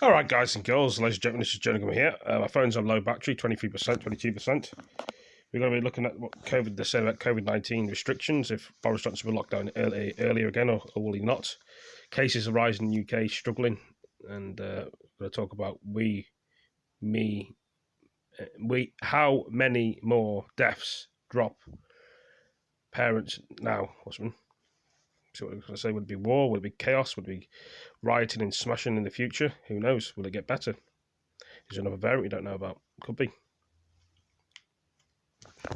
All right, guys and girls, ladies and gentlemen, this is jerningam here. My phone's on low battery, 23%, 22%. We're going to be looking at what they said about COVID-19 restrictions, if Boris Johnson will lock down earlier again, or will he not. Cases are rising in the UK, struggling, and we're going to talk about how many more deaths drop parents now, husband. So what I was going to say, would it be war, would it be chaos, would it be rioting and smashing in the future? Who knows? Will it get better? Is there another variant we don't know about? Could be.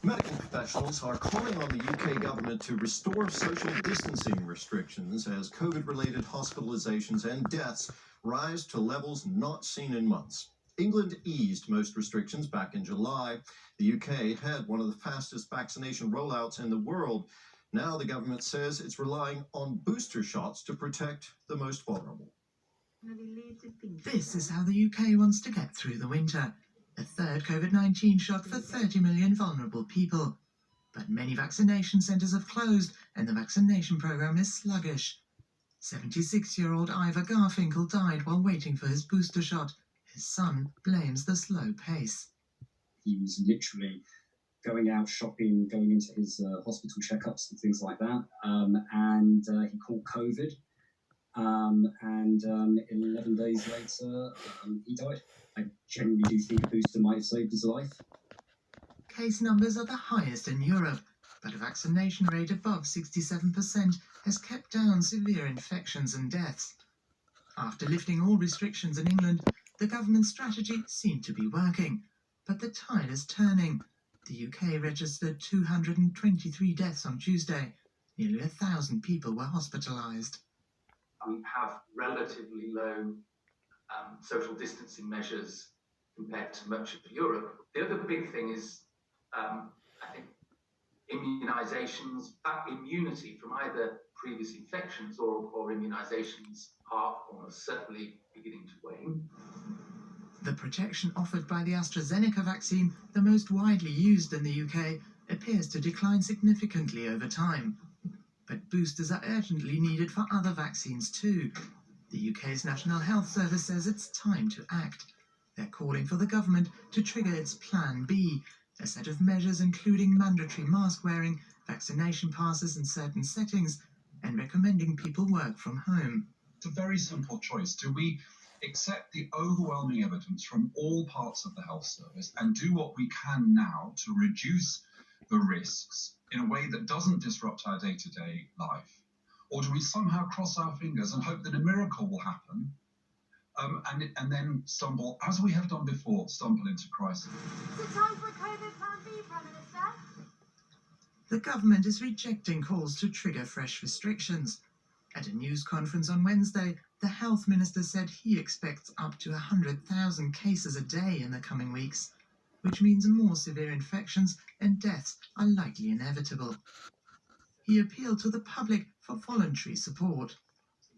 Medical professionals are calling on the UK government to restore social distancing restrictions as COVID-related hospitalizations and deaths rise to levels not seen in months. England eased most restrictions back in July. The UK had one of the fastest vaccination rollouts in the world. Now the government says it's relying on booster shots to protect the most vulnerable. This is how the UK wants to get through the winter. A third COVID-19 shot for 30 million vulnerable people. But many vaccination centres have closed and the vaccination programme is sluggish. 76-year-old Ivor Garfinkel died while waiting for his booster shot. His son blames the slow pace. He was literally going out shopping, going into his hospital checkups and things like that, and he caught COVID, and 11 days later he died. I genuinely do think a booster might have saved his life. Case numbers are the highest in Europe, but a vaccination rate above 67% has kept down severe infections and deaths. After lifting all restrictions in England, the government's strategy seemed to be working, but the tide is turning. The UK registered 223 deaths on Tuesday. Nearly 1,000 people were hospitalised. We have relatively low social distancing measures compared to much of Europe. The other big thing is, I think, immunisations. That immunity from either previous infections or immunisations are almost certainly beginning to wane. The protection offered by the AstraZeneca vaccine, the most widely used in the UK, appears to decline significantly over time. But boosters are urgently needed for other vaccines too. The UK's National Health Service says it's time to act. They're calling for the government to trigger its Plan B, a set of measures including mandatory mask wearing, vaccination passes in certain settings, and recommending people work from home. It's a very simple choice. Do we accept the overwhelming evidence from all parts of the health service and do what we can now to reduce the risks in a way that doesn't disrupt our day-to-day life? Or do we somehow cross our fingers and hope that a miracle will happen and then stumble, as we have done before, into crisis? Is it time for a COVID Plan B, Prime Minister? The government is rejecting calls to trigger fresh restrictions. At a news conference on Wednesday, the health minister said he expects up to 100,000 cases a day in the coming weeks, which means more severe infections and deaths are likely inevitable. He appealed to the public for voluntary support.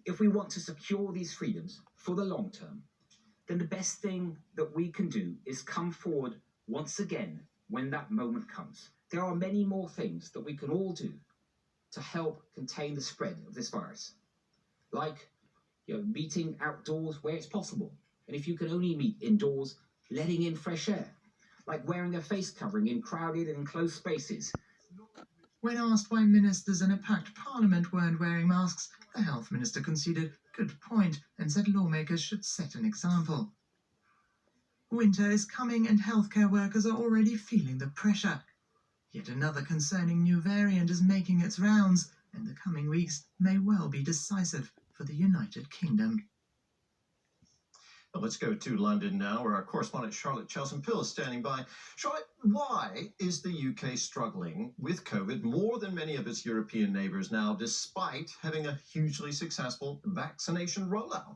If we want to secure these freedoms for the long term, then the best thing that we can do is come forward once again when that moment comes. There are many more things that we can all do to help contain the spread of this virus, like meeting outdoors where it's possible, and if you can only meet indoors, letting in fresh air, like wearing a face covering in crowded and enclosed spaces. When asked why ministers in a packed parliament weren't wearing masks, the health minister conceded good point and said lawmakers should set an example. Winter is coming and healthcare workers are already feeling the pressure. Yet another concerning new variant is making its rounds, and the coming weeks may well be decisive for the United Kingdom. Well, let's go to London now, where our correspondent Charlotte Chelson-Pill is standing by. Charlotte, why is the UK struggling with COVID more than many of its European neighbours now, despite having a hugely successful vaccination rollout?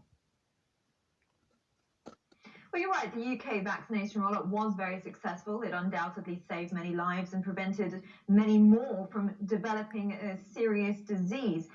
Well, you're right. The UK vaccination rollout was very successful. It undoubtedly saved many lives and prevented many more from developing a serious disease.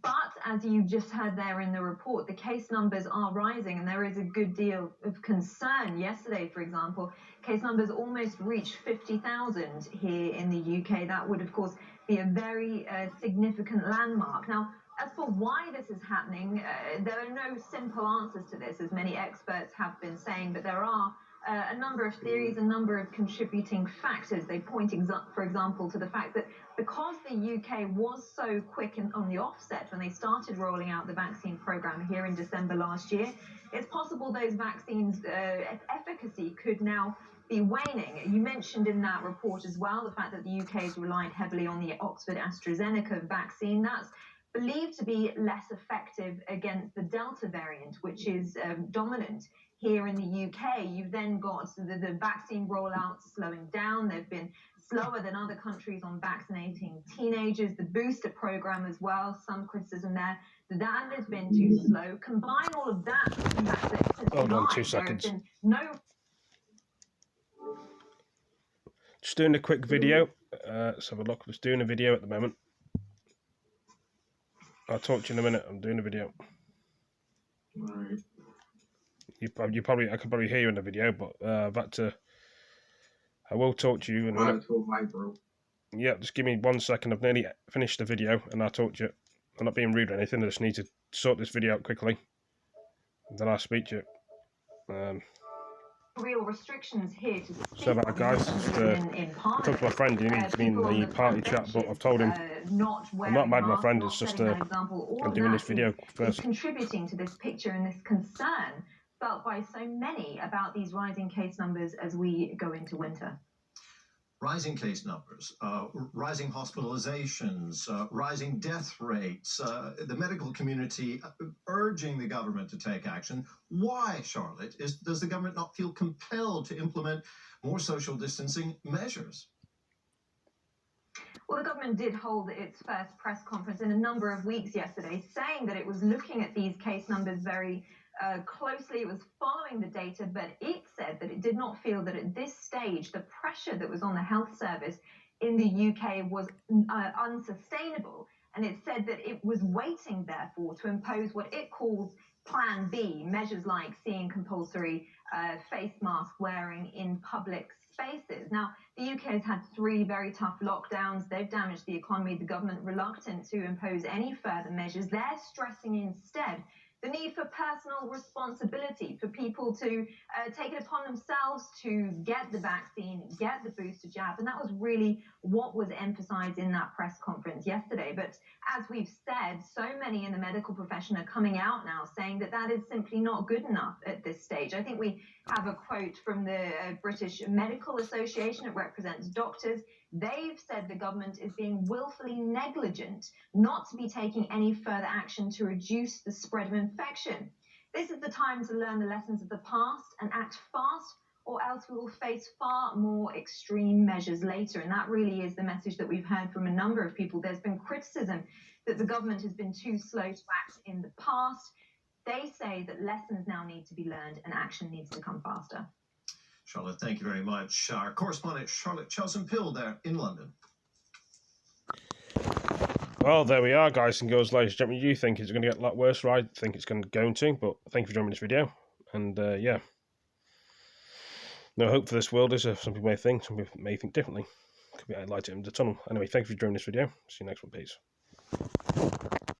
But as you just heard there in the report, the case numbers are rising and there is a good deal of concern. Yesterday, for example, case numbers almost reached 50,000 here in the UK. That would, of course, be a very significant landmark. Now, As for why this is happening, there are no simple answers to this, as many experts have been saying, but there are a number of theories, a number of contributing factors. They point, for example, to the fact that because the UK was so quick on the offset when they started rolling out the vaccine program here in December last year, it's possible those vaccines' efficacy could now be waning. You mentioned in that report as well the fact that the UK has relied heavily on the Oxford AstraZeneca vaccine. That's believed to be less effective against the Delta variant, which is dominant here in the UK. You've then got the vaccine rollout slowing down. They've been slower than other countries on vaccinating teenagers. The booster program as well, some criticism there. That has been too slow. Combine all of that with the fact that since Hold on 2 July, there have seconds. been no... Just doing a quick video. Let's have a look. I'm just doing a video at the moment. I'll talk to you in a minute. I'm doing a video. Right. I can probably hear you in the video, but I will talk to you in a minute. Yeah, just give me 1 second. I've nearly finished the video, and I'll talk to you. I'm not being rude or anything. I just need to sort this video out quickly, and then I'll speak to you. Real restrictions here to speak So about guys, just I talked to my friend. He needs me in the party chat, but I've told him I'm not mad at my friend. It's just I'm doing this video first. Contributing to this picture and this concern felt by so many about these rising case numbers as we go into winter. Rising case numbers, rising hospitalizations, rising death rates, the medical community urging the government to take action. Why, Charlotte, does the government not feel compelled to implement more social distancing measures? Well, the government did hold its first press conference in a number of weeks yesterday, saying that it was looking at these case numbers very closely. It was following the data, but it said that it did not feel that at this stage the pressure that was on the health service in the UK was unsustainable. And it said that it was waiting, therefore, to impose what it calls Plan B, measures like seeing compulsory face mask wearing in public spaces. Now, the UK has had 3 very tough lockdowns. They've damaged the economy. The government reluctant to impose any further measures. They're stressing instead the need for personal responsibility, for people to take it upon themselves to get the vaccine, get the booster jab. And that was really what was emphasized in that press conference yesterday. But as we've said, so many in the medical profession are coming out now saying that that is simply not good enough at this stage. I think we have a quote from the British Medical Association. It represents doctors. They've said the government is being willfully negligent not to be taking any further action to reduce the spread of infection. This is the time to learn the lessons of the past and act fast, or else we will face far more extreme measures later. And that really is the message that we've heard from a number of people. There's been criticism that the government has been too slow to act in the past. They say that lessons now need to be learned and action needs to come faster. Charlotte, thank you very much. Our correspondent, Charlotte Chelson-Pill, there in London. Well, there we are, guys and girls, ladies and gentlemen. You think it's going to get a lot worse, right? I think it's going to, but thank you for joining this video. And yeah, no hope for this world, is there? Some people may think differently. Could be a light at the end of the tunnel. Anyway, thank you for joining this video. See you next one, peace.